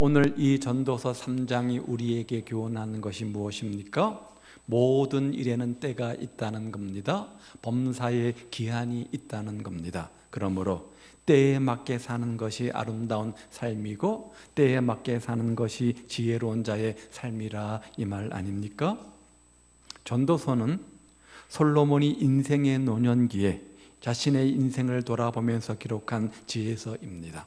오늘 이 전도서 3장이 우리에게 교훈하는 것이 무엇입니까? 모든 일에는 때가 있다는 겁니다. 범사에 기한이 있다는 겁니다. 그러므로 때에 맞게 사는 것이 아름다운 삶이고 때에 맞게 사는 것이 지혜로운 자의 삶이라 이 말 아닙니까? 전도서는 솔로몬이 인생의 노년기에 자신의 인생을 돌아보면서 기록한 지혜서입니다.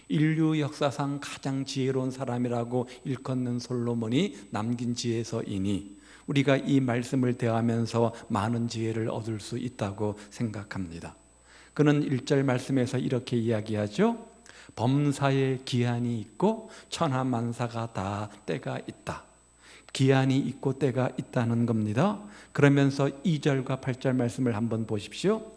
인류 역사상 가장 지혜로운 사람이라고 일컫는 솔로몬이 남긴 지혜서이니 우리가 이 말씀을 대하면서 많은 지혜를 얻을 수 있다고 생각합니다. 그는 1절 말씀에서 이렇게 이야기하죠. 범사에 기한이 있고 천하만사가 다 때가 있다. 기한이 있고 때가 있다는 겁니다. 그러면서 2절과 8절 말씀을 한번 보십시오.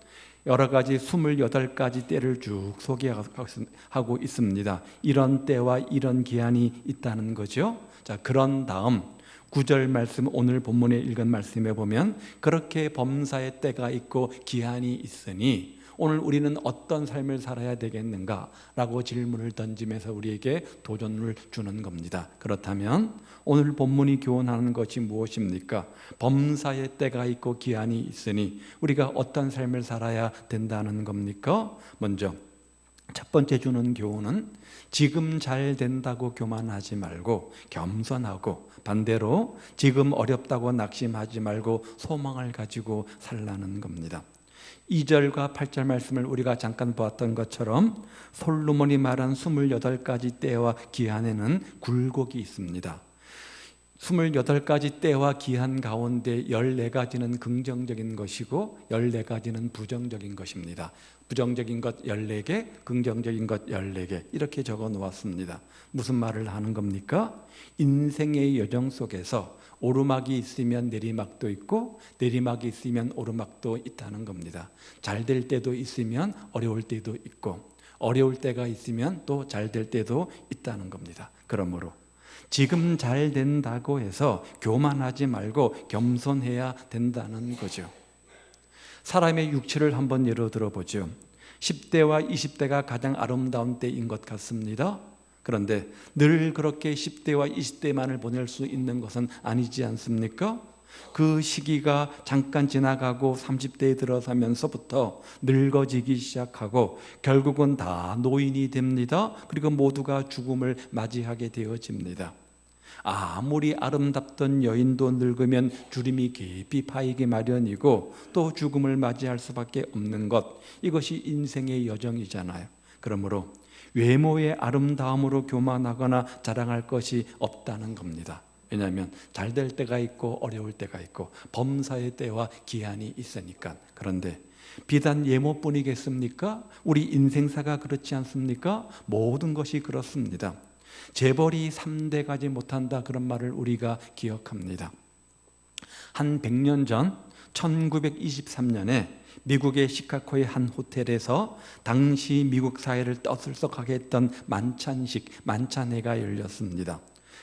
여러 가지 28가지 때를 쭉 소개하고 있습니다. 이런 때와 이런 기한이 있다는 거죠. 자, 그런 다음 9절 말씀, 오늘 본문에 읽은 말씀에 보면 그렇게 범사의 때가 있고 기한이 있으니 오늘 우리는 어떤 삶을 살아야 되겠는가? 라고 질문을 던지면서 우리에게 도전을 주는 겁니다. 그렇다면 오늘 본문이 교훈하는 것이 무엇입니까? 범사의 때가 있고 기한이 있으니 우리가 어떤 삶을 살아야 된다는 겁니까? 먼저 첫 번째 주는 교훈은 지금 잘 된다고 교만하지 말고 겸손하고 반대로 지금 어렵다고 낙심하지 말고 소망을 가지고 살라는 겁니다. 2절과 8절 말씀을 우리가 잠깐 보았던 것처럼 솔로몬이 말한 28가지 때와 기한에는 굴곡이 있습니다. 28가지 때와 기한 가운데 14가지는 긍정적인 것이고 14가지는 부정적인 것입니다. 부정적인 것 14개, 긍정적인 것 14개 이렇게 적어 놓았습니다. 무슨 말을 하는 겁니까? 인생의 여정 속에서 오르막이 있으면 내리막도 있고 내리막이 있으면 오르막도 있다는 겁니다. 잘 될 때도 있으면 어려울 때도 있고 어려울 때가 있으면 또 잘 될 때도 있다는 겁니다. 그러므로 지금 잘 된다고 해서 교만하지 말고 겸손해야 된다는 거죠. 사람의 육체를 한번 예로 들어보죠. 10대와 20대가 가장 아름다운 때인 것 같습니다. 그런데 늘 그렇게 10대와 20대만을 보낼 수 있는 것은 아니지 않습니까? 그 시기가 잠깐 지나가고 30대에 들어서면서부터 늙어지기 시작하고 결국은 다 노인이 됩니다. 그리고 모두가 죽음을 맞이하게 되어집니다. 아무리 아름답던 여인도 늙으면 주름이 깊이 파이기 마련이고 또 죽음을 맞이할 수밖에 없는 것, 이것이 인생의 여정이잖아요. 그러므로 외모의 아름다움으로 교만하거나 자랑할 것이 없다는 겁니다. 왜냐하면 잘 될 때가 있고 어려울 때가 있고 범사의 때와 기한이 있으니까. 그런데 비단 외모뿐이겠습니까? 우리 인생사가 그렇지 않습니까? 모든 것이 그렇습니다. 재벌이 3대 가지 못한다, 그런 말을 우리가 기억합니다. 한 100년 전 1923년에 미국의 시카고의 한 호텔에서 당시 미국 사회를 떠들썩하게 했던 만찬회가 열렸습니다.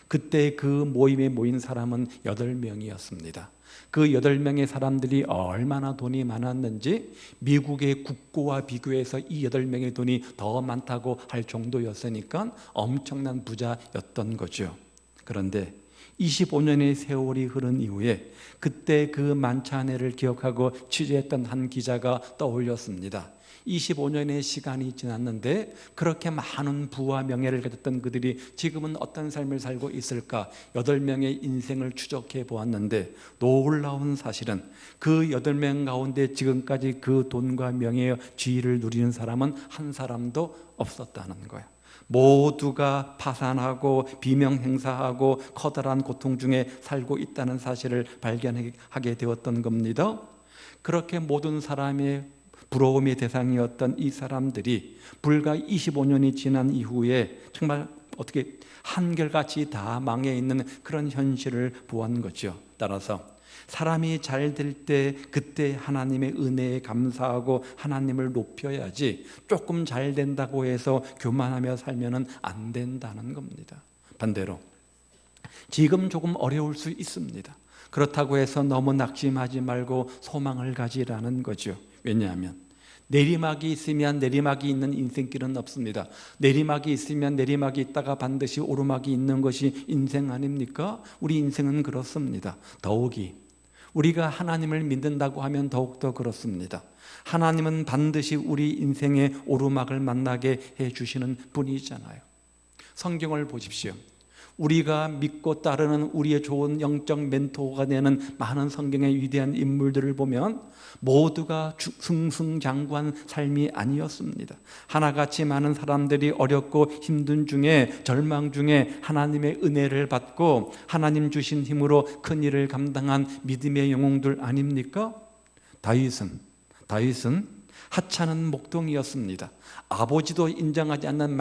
그때 그 모임에 모인 사람은 8명이었습니다. 그 8명의 사람들이 얼마나 돈이 많았는지 미국의 국고와 비교해서 이 8명의 돈이 더 많다고 할 정도였으니까 엄청난 부자였던 거죠. 그런데 25년의 세월이 흐른 이후에 그때 그 만찬회를 기억하고 취재했던 한 기자가 떠올렸습니다. 25년의 시간이 지났는데 그렇게 많은 부와 명예를 가졌던 그들이 지금은 어떤 삶을 살고 있을까? 8명의 인생을 추적해 보았는데 놀라운 사실은 그 8명 가운데 지금까지 그 돈과 명예의 지위를 누리는 사람은 한 사람도 없었다는 거예요. 모두가 파산하고 비명행사하고 커다란 고통 중에 살고 있다는 사실을 발견하게 되었던 겁니다. 그렇게 모든 사람의 부러움의 대상이었던 이 사람들이 불과 25년이 지난 이후에 정말 어떻게 한결같이 다 망해 있는 그런 현실을 보았는 거죠. 따라서 사람이 잘 될 때 그때 하나님의 은혜에 감사하고 하나님을 높여야지 조금 잘 된다고 해서 교만하며 살면 안 된다는 겁니다. 반대로 지금 조금 어려울 수 있습니다. 그렇다고 해서 너무 낙심하지 말고 소망을 가지라는 거죠. 왜냐하면 내리막이 있으면 내리막이 있는 인생길은 없습니다. 내리막이 있으면 내리막이 있다가 반드시 오르막이 있는 것이 인생 아닙니까? 우리 인생은 그렇습니다. 더욱이 우리가 하나님을 믿는다고 하면 더욱더 그렇습니다. 하나님은 반드시 우리 인생의 오르막을 만나게 해주시는 분이잖아요. 성경을 보십시오. 우리가 믿고 따르는 우리의 좋은 영적 멘토가 되는 많은 성경의 위대한 인물들을 보면 모두가 승승장구한 삶이 아니었습니다. 하나같이 많은 사람들이 어렵고 힘든 중에, 절망 중에 하나님의 은혜를 받고 하나님 주신 힘으로 큰 일을 감당한 믿음의 영웅들 아닙니까? 다윗은 하찮은 목동이었습니다. 아버지도 인정하지 않는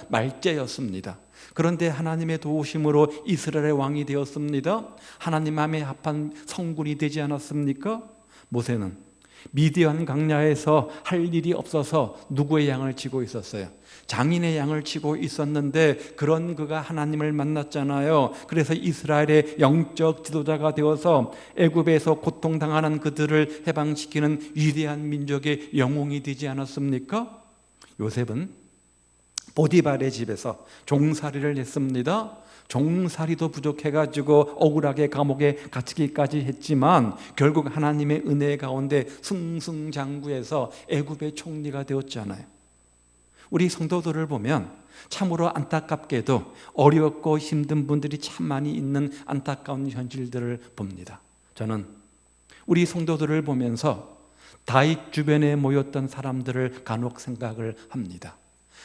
말째였습니다. 그런데 하나님의 도우심으로 이스라엘의 왕이 되었습니다. 하나님 마음에 합한 성군이 되지 않았습니까? 모세는 미디안 광야에서 할 일이 없어서 누구의 양을 치고 있었어요? 장인의 양을 치고 있었는데 그런 그가 하나님을 만났잖아요. 그래서 이스라엘의 영적 지도자가 되어서 애굽에서 고통당하는 그들을 해방시키는 위대한 민족의 영웅이 되지 않았습니까? 요셉은 보디발의 집에서 종살이를 했습니다. 종살이도 부족해가지고 억울하게 감옥에 갇히기까지 했지만 결국 하나님의 은혜 가운데 승승장구해서 애굽의 총리가 되었잖아요. 우리 성도들을 보면 참으로 안타깝게도 어렵고 힘든 분들이 참 많이 있는 안타까운 현실들을 봅니다. 저는 우리 성도들을 보면서 다윗 주변에 모였던 사람들을 간혹 생각을 합니다.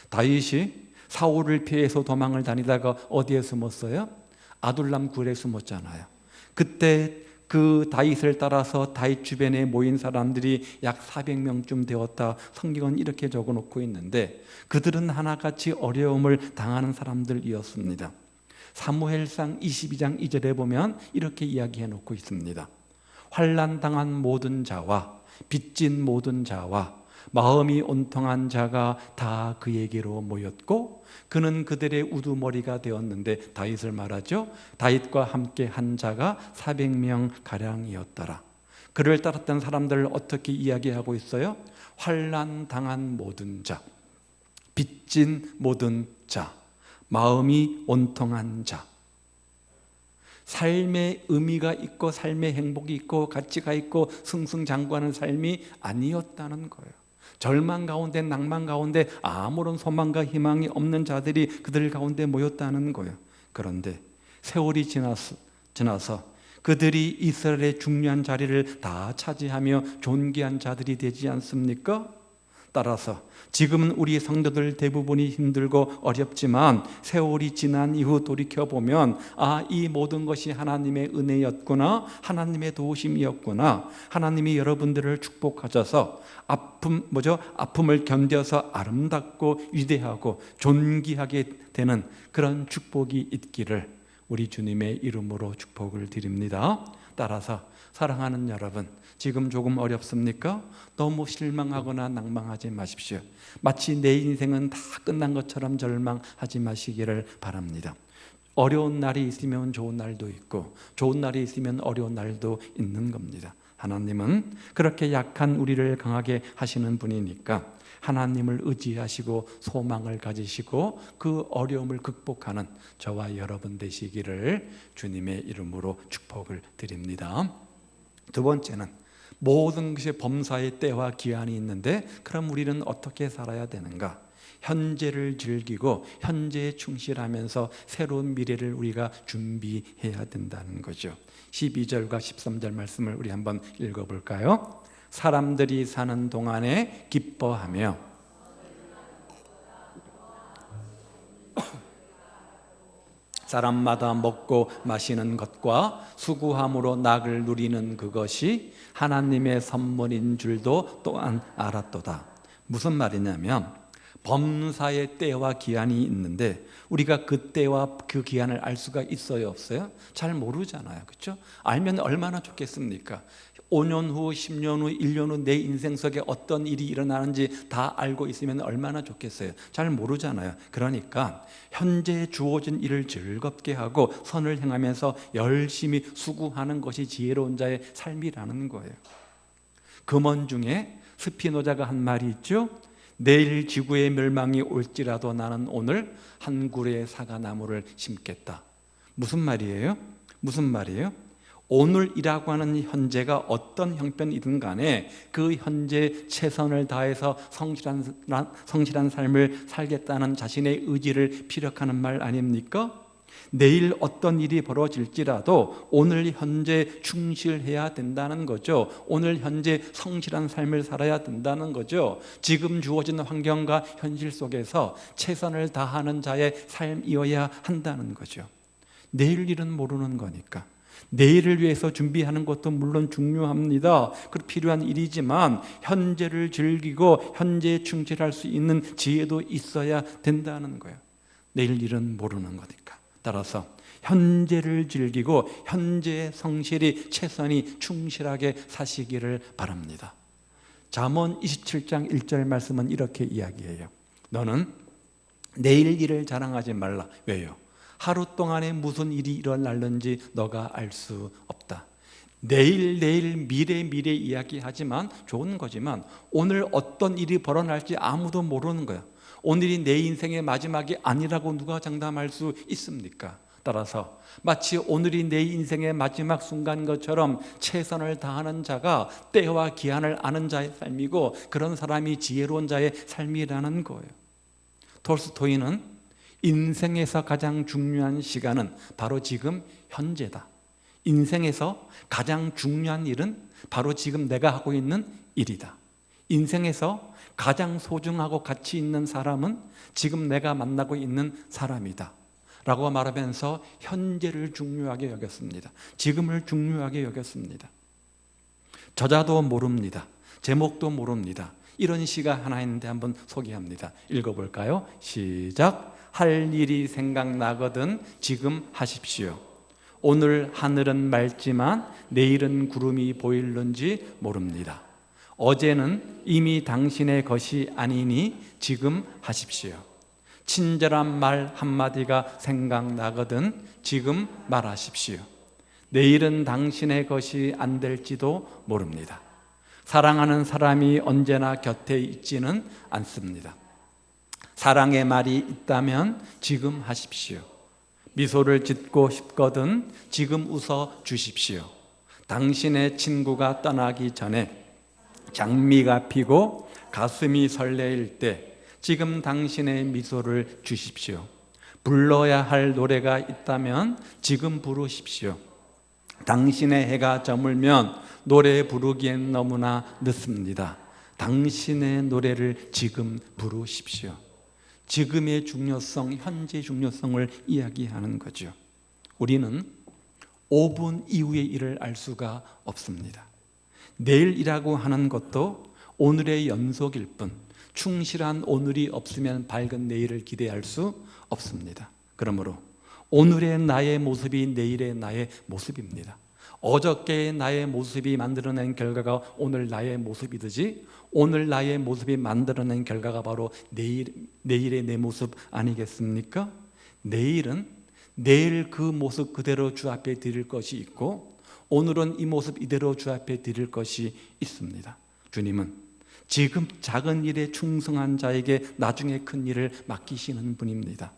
다윗이 사울을 피해서 도망을 다니다가 어디에 숨었어요? 아둘람 굴에 숨었잖아요. 그때 그 다윗을 따라서 다윗 주변에 모인 사람들이 약 400명쯤 되었다. 성경은 이렇게 적어놓고 있는데 그들은 하나같이 어려움을 당하는 사람들이었습니다. 사무엘상 22장 2절에 보면 이렇게 이야기해 놓고 있습니다. 환난당한 모든 자와 빚진 모든 자와 마음이 온통한 자가 다 그에게로 모였고 그는 그들의 우두머리가 되었는데 다윗을 말하죠. 다윗과 함께 한 자가 400명 가량이었더라. 그를 따랐던 사람들을 어떻게 이야기하고 있어요? 환난 당한 모든 자, 빚진 모든 자, 마음이 온통한 자. 삶의 의미가 있고 삶의 행복이 있고 가치가 있고 승승장구하는 삶이 아니었다는 거예요. 절망 가운데 낭만 가운데 아무런 소망과 희망이 없는 자들이 그들 가운데 모였다는 거예요. 그런데 세월이 지나서 그들이 이스라엘의 중요한 자리를 다 차지하며 존귀한 자들이 되지 않습니까? 따라서 지금은 우리 성도들 대부분이 힘들고 어렵지만 세월이 지난 이후 돌이켜보면 이 모든 것이 하나님의 은혜였구나, 하나님의 도우심이었구나, 하나님이 여러분들을 축복하셔서 아픔을 견뎌서 아름답고 위대하고 존귀하게 되는 그런 축복이 있기를 우리 주님의 이름으로 축복을 드립니다. 따라서 사랑하는 여러분, 지금 조금 어렵습니까? 너무 실망하거나 낭망하지 마십시오. 마치 내 인생은 다 끝난 것처럼 절망하지 마시기를 바랍니다. 어려운 날이 있으면 좋은 날도 있고 좋은 날이 있으면 어려운 날도 있는 겁니다. 하나님은 그렇게 약한 우리를 강하게 하시는 분이니까 하나님을 의지하시고 소망을 가지시고 그 어려움을 극복하는 저와 여러분 되시기를 주님의 이름으로 축복을 드립니다. 두 번째는 모든 것이 범사의 때와 기한이 있는데 그럼 우리는 어떻게 살아야 되는가? 현재를 즐기고 현재에 충실하면서 새로운 미래를 우리가 준비해야 된다는 거죠. 12절과 13절 말씀을 우리 한번 읽어볼까요? 사람들이 사는 동안에 기뻐하며 사람마다 먹고 마시는 것과 수구함으로 낙을 누리는 그것이 하나님의 선물인 줄도 또한 알았도다. 무슨 말이냐면 범사의 때와 기한이 있는데 우리가 그 때와 그 기한을 알 수가 있어요, 없어요? 잘 모르잖아요, 그렇죠? 알면 얼마나 좋겠습니까? 5년 후, 10년 후, 1년 후 내 인생 속에 어떤 일이 일어나는지 다 알고 있으면 얼마나 좋겠어요? 잘 모르잖아요. 그러니까 현재 주어진 일을 즐겁게 하고 선을 행하면서 열심히 수고하는 것이 지혜로운 자의 삶이라는 거예요. 금원 중에 스피노자가 한 말이 있죠. 내일 지구의 멸망이 올지라도 나는 오늘 한 그루의 사과나무를 심겠다. 무슨 말이에요? 무슨 말이에요? 오늘이라고 하는 현재가 어떤 형편이든 간에 그 현재 최선을 다해서 성실한 삶을 살겠다는 자신의 의지를 피력하는 말 아닙니까? 내일 어떤 일이 벌어질지라도 오늘 현재 충실해야 된다는 거죠. 오늘 현재 성실한 삶을 살아야 된다는 거죠. 지금 주어진 환경과 현실 속에서 최선을 다하는 자의 삶이어야 한다는 거죠. 내일 일은 모르는 거니까. 내일을 위해서 준비하는 것도 물론 중요합니다. 그 필요한 일이지만 현재를 즐기고 현재에 충실할 수 있는 지혜도 있어야 된다는 거예요. 내일 일은 모르는 거니까. 따라서 현재를 즐기고 현재의 성실히 최선이 충실하게 사시기를 바랍니다. 잠언 27장 1절 말씀은 이렇게 이야기해요. 너는 내일 일을 자랑하지 말라. 왜요? 하루 동안에 무슨 일이 일어날는지 너가 알 수 없다. 내일 미래 이야기하지만 좋은 거지만 오늘 어떤 일이 벌어날지 아무도 모르는 거야. 오늘이 내 인생의 마지막이 아니라고 누가 장담할 수 있습니까? 따라서 마치 오늘이 내 인생의 마지막 순간인 것처럼 최선을 다하는 자가 때와 기한을 아는 자의 삶이고 그런 사람이 지혜로운 자의 삶이라는 거예요. 톨스토이는 인생에서 가장 중요한 시간은 바로 지금 현재다. 인생에서 가장 중요한 일은 바로 지금 내가 하고 있는 일이다. 인생에서 가장 소중하고 가치 있는 사람은 지금 내가 만나고 있는 사람이다 라고 말하면서 현재를 중요하게 여겼습니다. 지금을 중요하게 여겼습니다. 저자도 모릅니다. 제목도 모릅니다. 이런 시가 하나 있는데 한번 소개합니다. 읽어볼까요? 시작. 할 일이 생각나거든 지금 하십시오. 오늘 하늘은 맑지만 내일은 구름이 보일는지 모릅니다. 어제는 이미 당신의 것이 아니니 지금 하십시오. 친절한 말 한마디가 생각나거든 지금 말하십시오. 내일은 당신의 것이 안 될지도 모릅니다. 사랑하는 사람이 언제나 곁에 있지는 않습니다. 사랑의 말이 있다면 지금 하십시오. 미소를 짓고 싶거든 지금 웃어 주십시오. 당신의 친구가 떠나기 전에 장미가 피고 가슴이 설레일 때 지금 당신의 미소를 주십시오. 불러야 할 노래가 있다면 지금 부르십시오. 당신의 해가 저물면 노래 부르기엔 너무나 늦습니다. 당신의 노래를 지금 부르십시오. 지금의 중요성, 현재 중요성을 이야기하는 거죠. 우리는 5분 이후의 일을 알 수가 없습니다. 내일이라고 하는 것도 오늘의 연속일 뿐 충실한 오늘이 없으면 밝은 내일을 기대할 수 없습니다. 그러므로 오늘의 나의 모습이 내일의 나의 모습입니다. 어저께의 나의 모습이 만들어낸 결과가 오늘 나의 모습이 되지, 오늘 나의 모습이 만들어낸 결과가 바로 내일의 내 모습 아니겠습니까? 내일은 내일 그 모습 그대로 주 앞에 드릴 것이 있고 오늘은 이 모습 이대로 주 앞에 드릴 것이 있습니다. 주님은 지금 작은 일에 충성한 자에게 나중에 큰 일을 맡기시는 분입니다.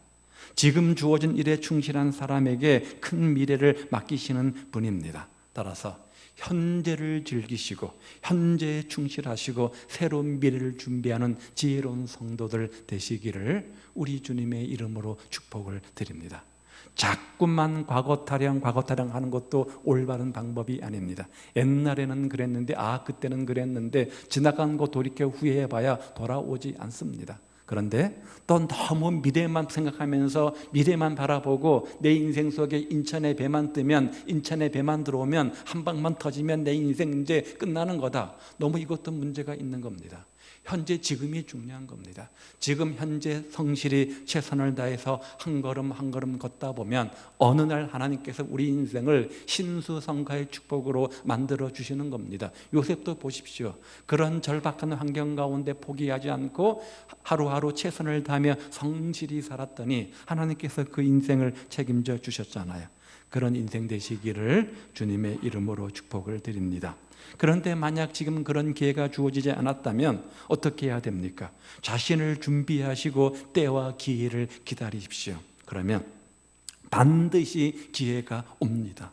지금 주어진 일에 충실한 사람에게 큰 미래를 맡기시는 분입니다. 따라서 현재를 즐기시고 현재에 충실하시고 새로운 미래를 준비하는 지혜로운 성도들 되시기를 우리 주님의 이름으로 축복을 드립니다. 자꾸만 과거 타령 하는 것도 올바른 방법이 아닙니다. 옛날에는 그랬는데 그때는 그랬는데 지나간 거 돌이켜 후회해봐야 돌아오지 않습니다. 그런데 또 너무 미래만 생각하면서 미래만 바라보고 내 인생 속에 인천의 배만 뜨면, 인천의 배만 들어오면, 한 방만 터지면 내 인생 이제 끝나는 거다. 너무 이것도 문제가 있는 겁니다. 현재 지금이 중요한 겁니다. 지금 현재 성실히 최선을 다해서 한 걸음 한 걸음 걷다 보면 어느 날 하나님께서 우리 인생을 신수성가의 축복으로 만들어 주시는 겁니다. 요셉도 보십시오. 그런 절박한 환경 가운데 포기하지 않고 하루하루 최선을 다하며 성실히 살았더니 하나님께서 그 인생을 책임져 주셨잖아요. 그런 인생 되시기를 주님의 이름으로 축복을 드립니다. 그런데 만약 지금 그런 기회가 주어지지 않았다면 어떻게 해야 됩니까? 자신을 준비하시고 때와 기회를 기다리십시오. 그러면 반드시 기회가 옵니다.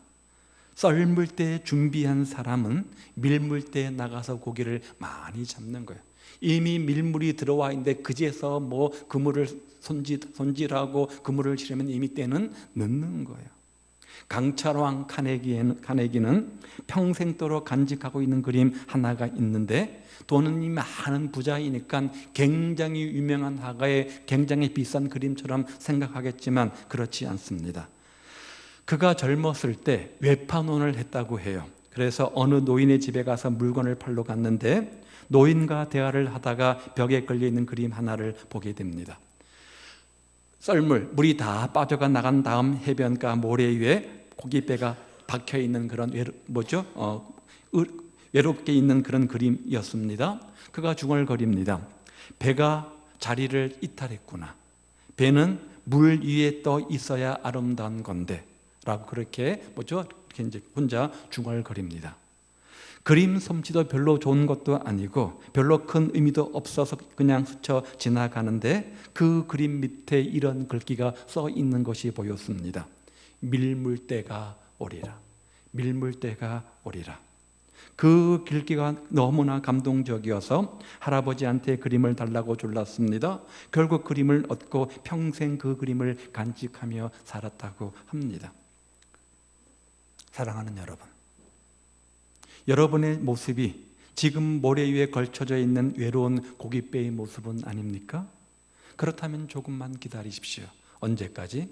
썰물 때 준비한 사람은 밀물 때 나가서 고기를 많이 잡는 거예요. 이미 밀물이 들어와 있는데 그제서 뭐 그물을 손질하고 그물을 치려면 이미 때는 늦는 거예요. 강철왕 카네기는 평생도록 간직하고 있는 그림 하나가 있는데, 돈은 많은 부자이니까 굉장히 유명한 화가의 굉장히 비싼 그림처럼 생각하겠지만 그렇지 않습니다. 그가 젊었을 때 외판혼을 했다고 해요. 그래서 어느 노인의 집에 가서 물건을 팔러 갔는데 노인과 대화를 하다가 벽에 걸려있는 그림 하나를 보게 됩니다. 썰물, 물이 다 빠져가 나간 다음 해변가 모래 위에 고깃배가 박혀있는 그런 외롭게 있는 그런 그림이었습니다. 그가 중얼거립니다. 배가 자리를 이탈했구나. 배는 물 위에 떠 있어야 아름다운 건데 라고 그렇게 이렇게 이제 혼자 중얼거립니다. 그림 솜씨도 별로 좋은 것도 아니고 별로 큰 의미도 없어서 그냥 스쳐 지나가는데 그 그림 밑에 이런 글귀가 써 있는 것이 보였습니다. 밀물때가 오리라. 밀물때가 오리라. 그 글귀가 너무나 감동적이어서 할아버지한테 그림을 달라고 졸랐습니다. 결국 그림을 얻고 평생 그 그림을 간직하며 살았다고 합니다. 사랑하는 여러분, 여러분의 모습이 지금 모래 위에 걸쳐져 있는 외로운 고깃배의 모습은 아닙니까? 그렇다면 조금만 기다리십시오. 언제까지?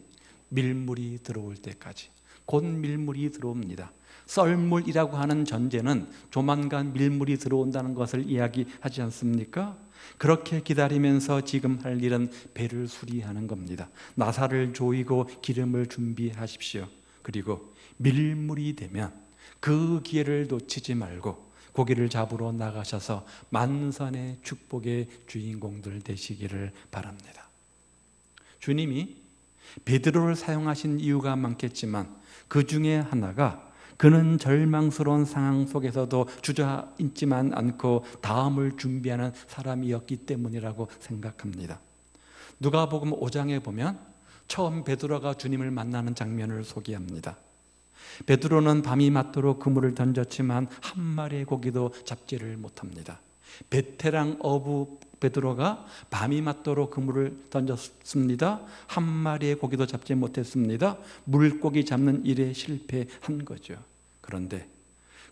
밀물이 들어올 때까지. 곧 밀물이 들어옵니다. 썰물이라고 하는 전제는 조만간 밀물이 들어온다는 것을 이야기하지 않습니까? 그렇게 기다리면서 지금 할 일은 배를 수리하는 겁니다. 나사를 조이고 기름을 준비하십시오. 그리고 밀물이 되면 그 기회를 놓치지 말고 고기를 잡으러 나가셔서 만선의 축복의 주인공들 되시기를 바랍니다. 주님이 베드로를 사용하신 이유가 많겠지만 그 중에 하나가 그는 절망스러운 상황 속에서도 주저앉지만 않고 다음을 준비하는 사람이었기 때문이라고 생각합니다. 누가복음 5장에 보면 처음 베드로가 주님을 만나는 장면을 소개합니다. 베드로는 밤이 맞도록 그물을 던졌지만 한 마리의 고기도 잡지를 못합니다. 베테랑 어부 베드로가 밤이 맞도록 그물을 던졌습니다. 한 마리의 고기도 잡지 못했습니다. 물고기 잡는 일에 실패한 거죠. 그런데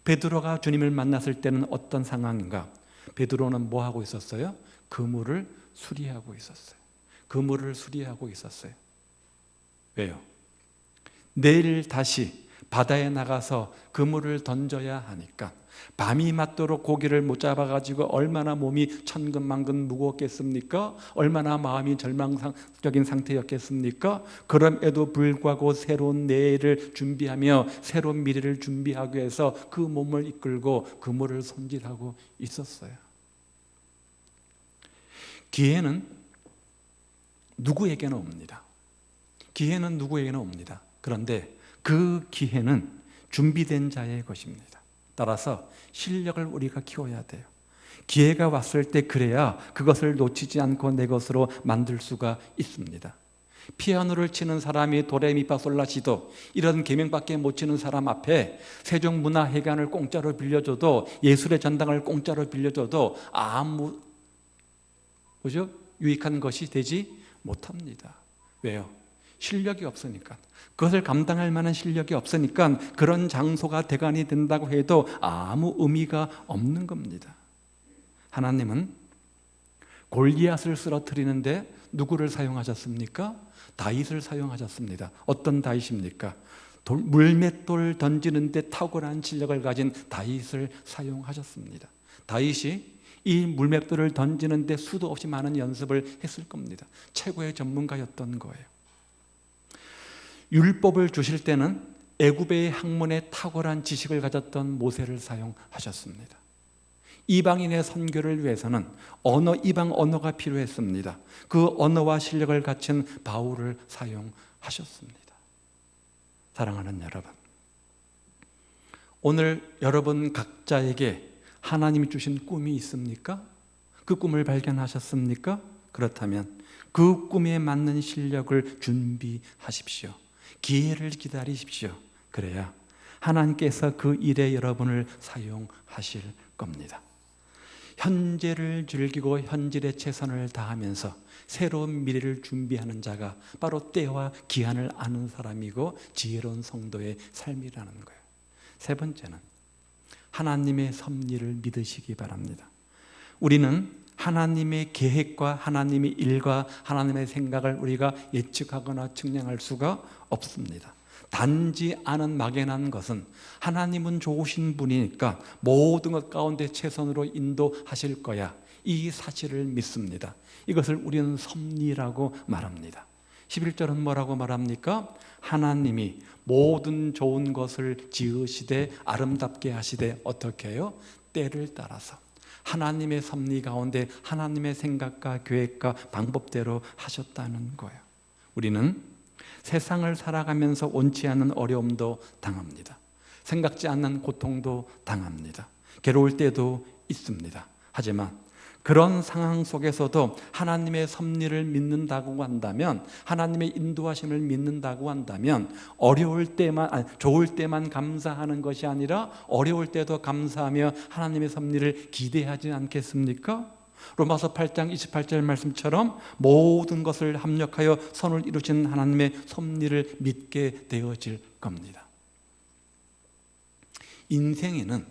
베드로가 주님을 만났을 때는 어떤 상황인가? 베드로는 뭐 하고 있었어요? 그물을 수리하고 있었어요. 그물을 수리하고 있었어요. 왜요? 내일 다시 바다에 나가서 그물을 던져야 하니까 밤이 맞도록 고기를 못 잡아가지고 얼마나 몸이 천근만근 무거웠겠습니까? 얼마나 마음이 절망적인 상태였겠습니까? 그럼에도 불구하고 새로운 내일을 준비하며 새로운 미래를 준비하기 위해서 그 몸을 이끌고 그물을 손질하고 있었어요. 기회는 누구에게나 옵니다. 기회는 누구에게나 옵니다. 그런데 그 기회는 준비된 자의 것입니다. 따라서 실력을 우리가 키워야 돼요. 기회가 왔을 때 그래야 그것을 놓치지 않고 내 것으로 만들 수가 있습니다. 피아노를 치는 사람이 도레미파솔라시도 이런 계명밖에 못 치는 사람 앞에 세종문화회관을 공짜로 빌려줘도 예술의 전당을 공짜로 빌려줘도 아무 유익한 것이 되지 못합니다. 왜요? 실력이 없으니까. 그것을 감당할 만한 실력이 없으니까 그런 장소가 대관이 된다고 해도 아무 의미가 없는 겁니다. 하나님은 골리앗을 쓰러뜨리는데 누구를 사용하셨습니까? 다윗을 사용하셨습니다. 어떤 다윗입니까? 물맷돌 던지는데 탁월한 실력을 가진 다윗을 사용하셨습니다. 다윗이 이 물맷돌을 던지는데 수도 없이 많은 연습을 했을 겁니다. 최고의 전문가였던 거예요. 율법을 주실 때는 애굽의 학문에 탁월한 지식을 가졌던 모세를 사용하셨습니다. 이방인의 선교를 위해서는 이방 언어가 필요했습니다. 그 언어와 실력을 갖춘 바울을 사용하셨습니다. 사랑하는 여러분, 오늘 여러분 각자에게 하나님이 주신 꿈이 있습니까? 그 꿈을 발견하셨습니까? 그렇다면 그 꿈에 맞는 실력을 준비하십시오. 기회를 기다리십시오. 그래야 하나님께서 그 일에 여러분을 사용하실 겁니다. 현재를 즐기고 현질에 최선을 다하면서 새로운 미래를 준비하는 자가 바로 때와 기한을 아는 사람이고 지혜로운 성도의 삶이라는 거예요. 세 번째는 하나님의 섭리를 믿으시기 바랍니다. 우리는 하나님의 계획과 하나님의 일과 하나님의 생각을 우리가 예측하거나 측량할 수가 없습니다. 단지 아는 막연한 것은 하나님은 좋으신 분이니까 모든 것 가운데 최선으로 인도하실 거야, 이 사실을 믿습니다. 이것을 우리는 섭리라고 말합니다. 11절은 뭐라고 말합니까? 하나님이 모든 좋은 것을 지으시되 아름답게 하시되 어떻게 해요? 때를 따라서 하나님의 섭리 가운데 하나님의 생각과 계획과 방법대로 하셨다는 거예요. 우리는 세상을 살아가면서 원치 않는 어려움도 당합니다. 생각지 않는 고통도 당합니다. 괴로울 때도 있습니다. 하지만 그런 상황 속에서도 하나님의 섭리를 믿는다고 한다면, 하나님의 인도하심을 믿는다고 한다면 어려울 때만, 좋을 때만 감사하는 것이 아니라 어려울 때도 감사하며 하나님의 섭리를 기대하지 않겠습니까? 로마서 8장 28절 말씀처럼 모든 것을 합력하여 선을 이루신 하나님의 섭리를 믿게 되어질 겁니다. 인생에는,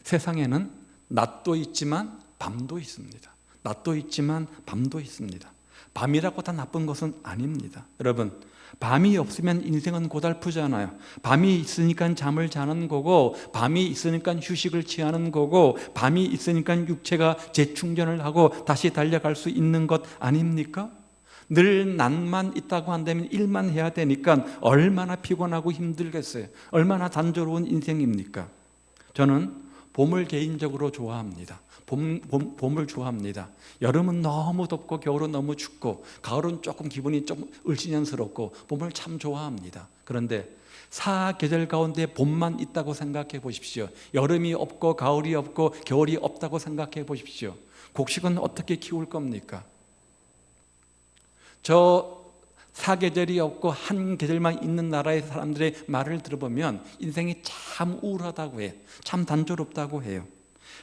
세상에는 낮도 있지만 밤도 있습니다. 낮도 있지만 밤도 있습니다. 밤이라고 다 나쁜 것은 아닙니다. 여러분, 밤이 없으면 인생은 고달프잖아요. 밤이 있으니까 잠을 자는 거고, 밤이 있으니까 휴식을 취하는 거고, 밤이 있으니까 육체가 재충전을 하고 다시 달려갈 수 있는 것 아닙니까? 늘 낮만 있다고 한다면 일만 해야 되니까 얼마나 피곤하고 힘들겠어요. 얼마나 단조로운 인생입니까? 저는 봄을 개인적으로 좋아합니다. 봄을 좋아합니다. 여름은 너무 덥고 겨울은 너무 춥고 가을은 조금 기분이 좀 을씨년스럽고 봄을 참 좋아합니다. 그런데 사계절 가운데 봄만 있다고 생각해 보십시오. 여름이 없고 가을이 없고 겨울이 없다고 생각해 보십시오. 곡식은 어떻게 키울 겁니까? 저 사계절이 없고 한 계절만 있는 나라의 사람들의 말을 들어보면 인생이 참 우울하다고 해요. 참 단조롭다고 해요.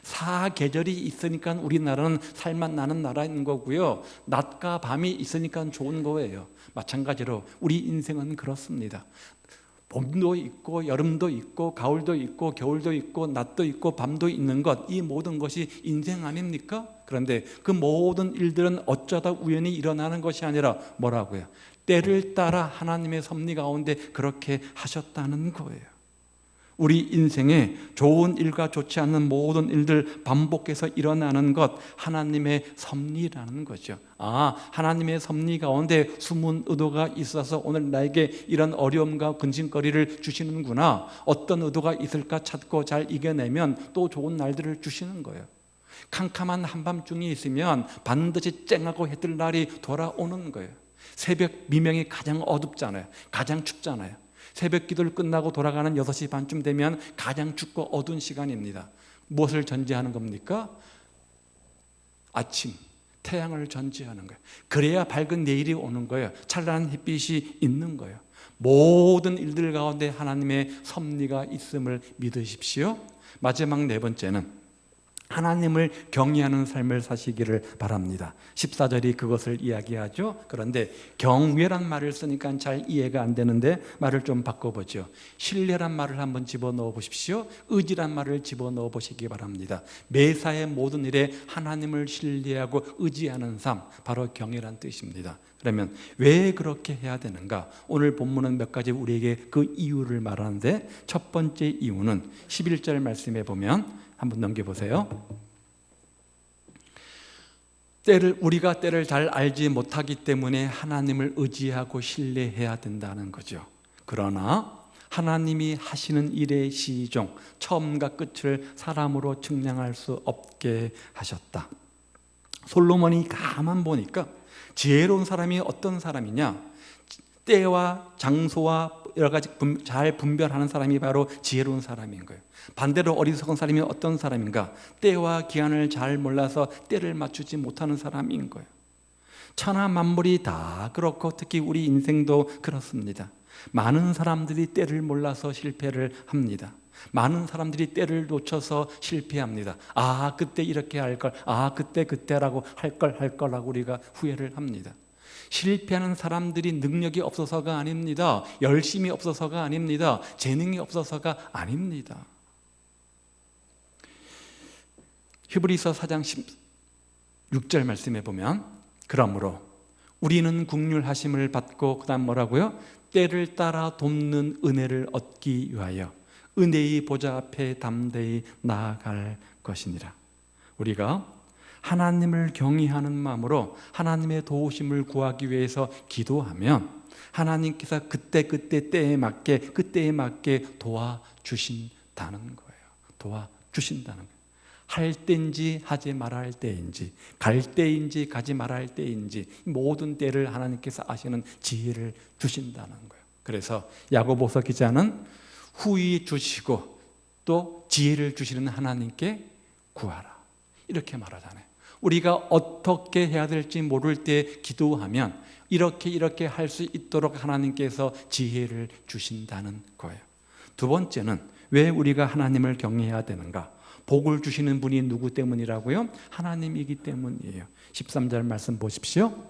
사계절이 있으니까 우리나라는 살맛 나는 나라인 거고요, 낮과 밤이 있으니까 좋은 거예요. 마찬가지로 우리 인생은 그렇습니다. 봄도 있고 여름도 있고 가을도 있고 겨울도 있고 낮도 있고 밤도 있는 것, 이 모든 것이 인생 아닙니까? 그런데 그 모든 일들은 어쩌다 우연히 일어나는 것이 아니라 뭐라고요? 때를 따라 하나님의 섭리 가운데 그렇게 하셨다는 거예요. 우리 인생에 좋은 일과 좋지 않는 모든 일들 반복해서 일어나는 것, 하나님의 섭리라는 거죠. 하나님의 섭리 가운데 숨은 의도가 있어서 오늘 나에게 이런 어려움과 근심거리를 주시는구나, 어떤 의도가 있을까 찾고 잘 이겨내면 또 좋은 날들을 주시는 거예요. 캄캄한 한밤중이 있으면 반드시 쨍하고 해뜰 날이 돌아오는 거예요. 새벽 미명이 가장 어둡잖아요. 가장 춥잖아요. 새벽 기도를 끝나고 돌아가는 6시 반쯤 되면 가장 춥고 어두운 시간입니다. 무엇을 전제하는 겁니까? 아침, 태양을 전제하는 거예요. 그래야 밝은 내일이 오는 거예요. 찬란한 햇빛이 있는 거예요. 모든 일들 가운데 하나님의 섭리가 있음을 믿으십시오. 마지막 네 번째는 하나님을 경외하는 삶을 사시기를 바랍니다. 14절이 그것을 이야기하죠. 그런데 경외란 말을 쓰니까 잘 이해가 안 되는데 말을 좀 바꿔보죠. 신뢰란 말을 한번 집어넣어 보십시오. 의지란 말을 집어넣어 보시기 바랍니다. 매사의 모든 일에 하나님을 신뢰하고 의지하는 삶, 바로 경외란 뜻입니다. 그러면 왜 그렇게 해야 되는가? 오늘 본문은 몇 가지 우리에게 그 이유를 말하는데, 첫 번째 이유는 11절 말씀에 보면 한번 넘겨보세요. 우리가 때를 잘 알지 못하기 때문에 하나님을 의지하고 신뢰해야 된다는 거죠. 그러나 하나님이 하시는 일의 시종, 처음과 끝을 사람으로 측량할 수 없게 하셨다. 솔로몬이 가만 보니까 지혜로운 사람이 어떤 사람이냐? 때와 장소와 여러 가지 잘 분별하는 사람이 바로 지혜로운 사람인 거예요. 반대로 어리석은 사람이 어떤 사람인가? 때와 기한을 잘 몰라서 때를 맞추지 못하는 사람인 거예요. 천하 만물이 다 그렇고 특히 우리 인생도 그렇습니다. 많은 사람들이 때를 몰라서 실패를 합니다. 많은 사람들이 때를 놓쳐서 실패합니다. 아, 그때 이렇게 할 걸, 아, 그때라고 할 거라고 우리가 후회를 합니다. 실패하는 사람들이 능력이 없어서가 아닙니다. 열심이 없어서가 아닙니다. 재능이 없어서가 아닙니다. 히브리서 4장 16절 말씀해 보면, 그러므로 우리는 긍휼하심을 받고 그 다음 뭐라고요? 때를 따라 돕는 은혜를 얻기 위하여 은혜의 보좌 앞에 담대히 나아갈 것이니라. 우리가 하나님을 경외하는 마음으로 하나님의 도우심을 구하기 위해서 기도하면 하나님께서 그때 때에 맞게 도와주신다는 거예요. 도와주신다는 거예요. 할 때인지 하지 말아야 할 때인지, 갈 때인지 가지 말아야 할 때인지 모든 때를 하나님께서 아시는 지혜를 주신다는 거예요. 그래서 야고보서 기자는 후히 주시고 또 지혜를 주시는 하나님께 구하라, 이렇게 말하잖아요. 우리가 어떻게 해야 될지 모를 때 기도하면 이렇게 할 수 있도록 하나님께서 지혜를 주신다는 거예요. 두 번째는 왜 우리가 하나님을 경외해야 되는가? 복을 주시는 분이 누구 때문이라고요? 하나님이기 때문이에요. 13절 말씀 보십시오.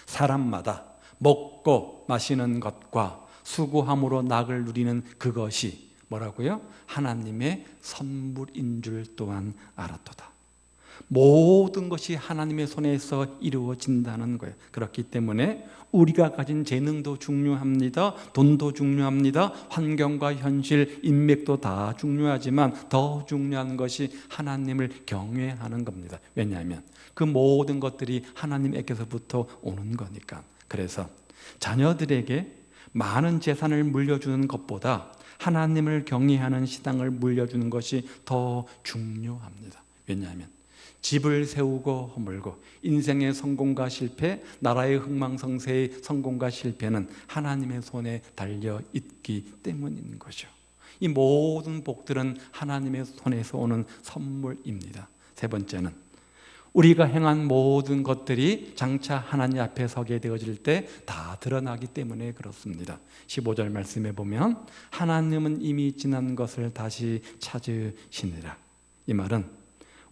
사람마다 먹고 마시는 것과 수고함으로 낙을 누리는 그것이 뭐라고요? 하나님의 선물인 줄 또한 알았도다. 모든 것이 하나님의 손에서 이루어진다는 거예요. 그렇기 때문에 우리가 가진 재능도 중요합니다. 돈도 중요합니다. 환경과 현실, 인맥도 다 중요하지만 더 중요한 것이 하나님을 경외하는 겁니다. 왜냐하면 그 모든 것들이 하나님에게서부터 오는 거니까. 그래서 자녀들에게 많은 재산을 물려주는 것보다 하나님을 경외하는 신앙을 물려주는 것이 더 중요합니다. 왜냐하면 집을 세우고 허물고 인생의 성공과 실패, 나라의 흥망성쇠의 성공과 실패는 하나님의 손에 달려있기 때문인 거죠. 이 모든 복들은 하나님의 손에서 오는 선물입니다. 세 번째는 우리가 행한 모든 것들이 장차 하나님 앞에 서게 되어질 때 다 드러나기 때문에 그렇습니다. 15절 말씀에 보면 하나님은 이미 지난 것을 다시 찾으시니라. 이 말은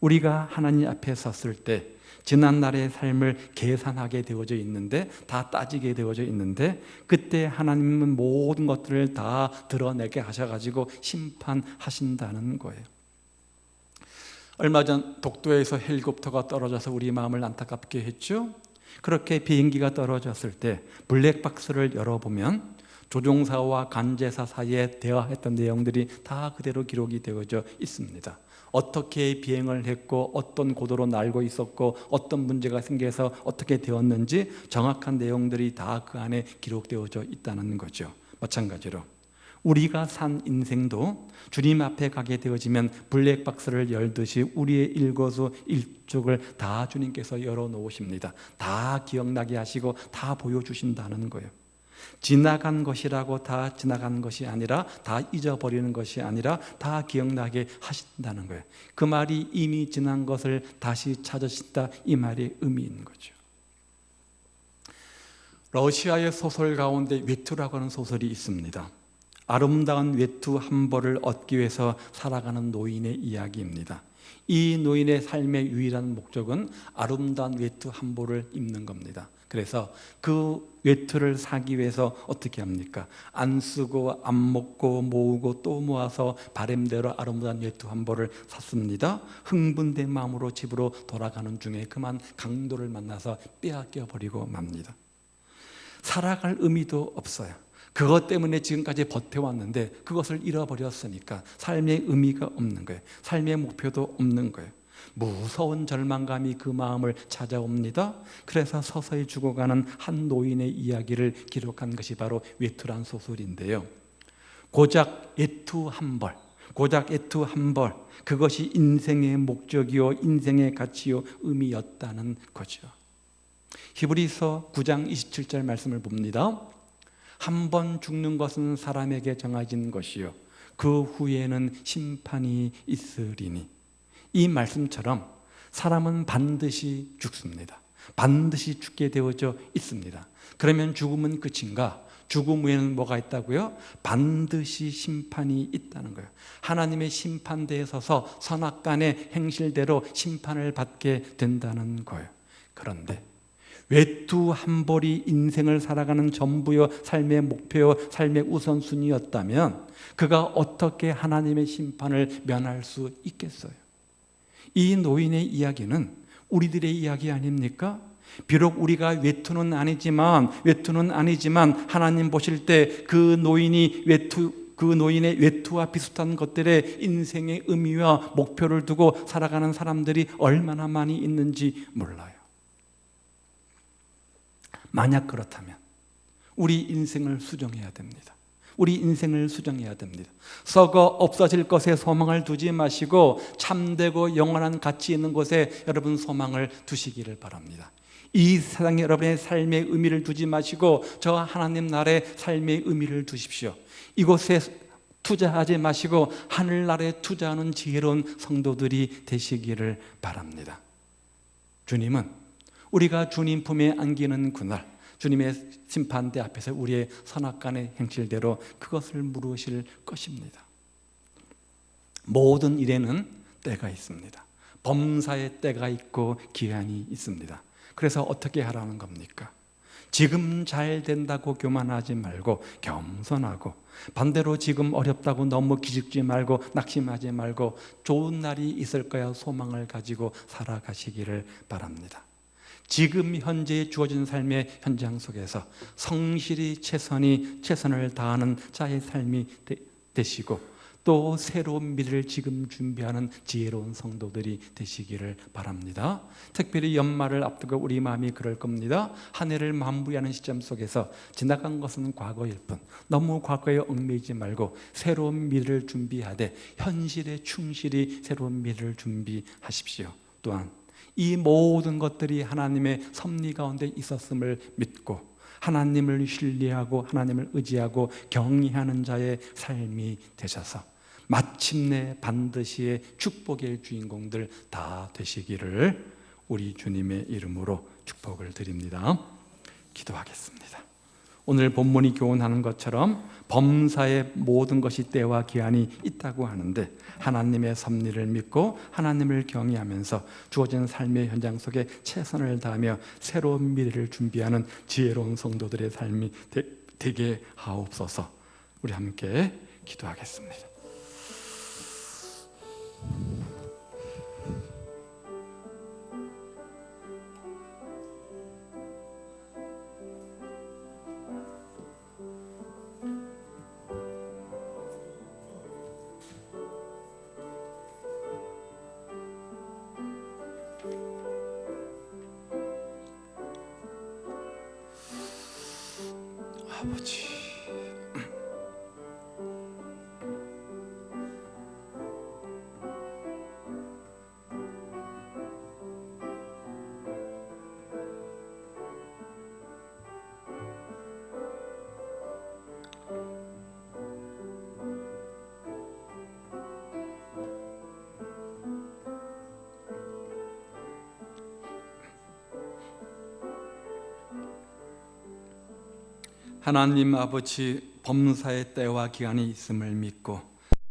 우리가 하나님 앞에 섰을 때 지난날의 삶을 계산하게 되어져 있는데, 다 따지게 되어져 있는데, 그때 하나님은 모든 것들을 다 드러내게 하셔가지고 심판하신다는 거예요. 얼마 전 독도에서 헬리콥터가 떨어져서 우리 마음을 안타깝게 했죠. 그렇게 비행기가 떨어졌을 때 블랙박스를 열어보면 조종사와 관제사 사이에 대화했던 내용들이 다 그대로 기록이 되어져 있습니다. 어떻게 비행을 했고 어떤 고도로 날고 있었고 어떤 문제가 생겨서 어떻게 되었는지 정확한 내용들이 다 그 안에 기록되어져 있다는 거죠. 마찬가지로 우리가 산 인생도 주님 앞에 가게 되어지면 블랙박스를 열듯이 우리의 일거수일투족을 다 주님께서 열어놓으십니다. 다 기억나게 하시고 다 보여주신다는 거예요. 지나간 것이라고 다 지나간 것이 아니라, 다 잊어버리는 것이 아니라 다 기억나게 하신다는 거예요. 그 말이 이미 지난 것을 다시 찾으신다, 이 말의 의미인 거죠. 러시아의 소설 가운데 외투라고 하는 소설이 있습니다. 아름다운 외투 한 벌을 얻기 위해서 살아가는 노인의 이야기입니다. 이 노인의 삶의 유일한 목적은 아름다운 외투 한 벌을 입는 겁니다. 그래서 그 외투를 사기 위해서 어떻게 합니까? 안 쓰고 안 먹고 모으고 또 모아서 바람대로 아름다운 외투 한 벌을 샀습니다. 흥분된 마음으로 집으로 돌아가는 중에 그만 강도를 만나서 빼앗겨 버리고 맙니다. 살아갈 의미도 없어요. 그것 때문에 지금까지 버텨왔는데 그것을 잃어버렸으니까 삶의 의미가 없는 거예요. 삶의 목표도 없는 거예요. 무서운 절망감이 그 마음을 찾아옵니다. 그래서 서서히 죽어가는 한 노인의 이야기를 기록한 것이 바로 외투란 소설인데요. 고작 외투 한 벌, 고작 외투 한 벌, 그것이 인생의 목적이요 인생의 가치요 의미였다는 거죠. 히브리서 9장 27절 말씀을 봅니다. 한 번 죽는 것은 사람에게 정해진 것이요 그 후에는 심판이 있으리니. 이 말씀처럼 사람은 반드시 죽습니다. 반드시 죽게 되어져 있습니다. 그러면 죽음은 끝인가? 죽음 후에는 뭐가 있다고요? 반드시 심판이 있다는 거예요. 하나님의 심판대에 서서 선악간의 행실대로 심판을 받게 된다는 거예요. 그런데 외투 한 벌이 인생을 살아가는 전부요, 삶의 목표요, 삶의 우선순위였다면 그가 어떻게 하나님의 심판을 면할 수 있겠어요? 이 노인의 이야기는 우리들의 이야기 아닙니까? 비록 우리가 외투는 아니지만 하나님 보실 때 그 노인의 외투와 비슷한 것들의 인생의 의미와 목표를 두고 살아가는 사람들이 얼마나 많이 있는지 몰라요. 만약 그렇다면 우리 인생을 수정해야 됩니다. 우리 인생을 수정해야 됩니다. 썩어 없어질 것에 소망을 두지 마시고 참되고 영원한 가치 있는 곳에 여러분 소망을 두시기를 바랍니다. 이 세상에 여러분의 삶의 의미를 두지 마시고 저 하나님 나라의 삶의 의미를 두십시오. 이곳에 투자하지 마시고 하늘나라에 투자하는 지혜로운 성도들이 되시기를 바랍니다. 주님은 우리가 주님 품에 안기는 그날 주님의 심판대 앞에서 우리의 선악간의 행실대로 그것을 물으실 것입니다. 모든 일에는 때가 있습니다. 범사에 때가 있고 기한이 있습니다. 그래서 어떻게 하라는 겁니까? 지금 잘 된다고 교만하지 말고 겸손하고, 반대로 지금 어렵다고 너무 기죽지 말고 낙심하지 말고 좋은 날이 있을 거야 소망을 가지고 살아가시기를 바랍니다. 지금 현재 주어진 삶의 현장 속에서 성실히 최선을 다하는 자의 삶이 되시고 또 새로운 미래를 지금 준비하는 지혜로운 성도들이 되시기를 바랍니다. 특별히 연말을 앞두고 우리 마음이 그럴 겁니다. 한 해를 마무리하는 시점 속에서 지나간 것은 과거일 뿐 너무 과거에 얽매이지 말고 새로운 미래를 준비하되 현실에 충실히 새로운 미래를 준비하십시오. 또한 이 모든 것들이 하나님의 섭리 가운데 있었음을 믿고 하나님을 신뢰하고 하나님을 의지하고 경외하는 자의 삶이 되셔서 마침내 반드시의 축복의 주인공들 다 되시기를 우리 주님의 이름으로 축복을 드립니다. 기도하겠습니다. 오늘 본문이 교훈하는 것처럼 범사의 모든 것이 때와 기한이 있다고 하는데 하나님의 섭리를 믿고 하나님을 경외하면서 주어진 삶의 현장 속에 최선을 다하며 새로운 미래를 준비하는 지혜로운 성도들의 삶이 되게 하옵소서. 우리 함께 기도하겠습니다. 아버지, 하나님 아버지, 범사의 때와 기한이 있음을 믿고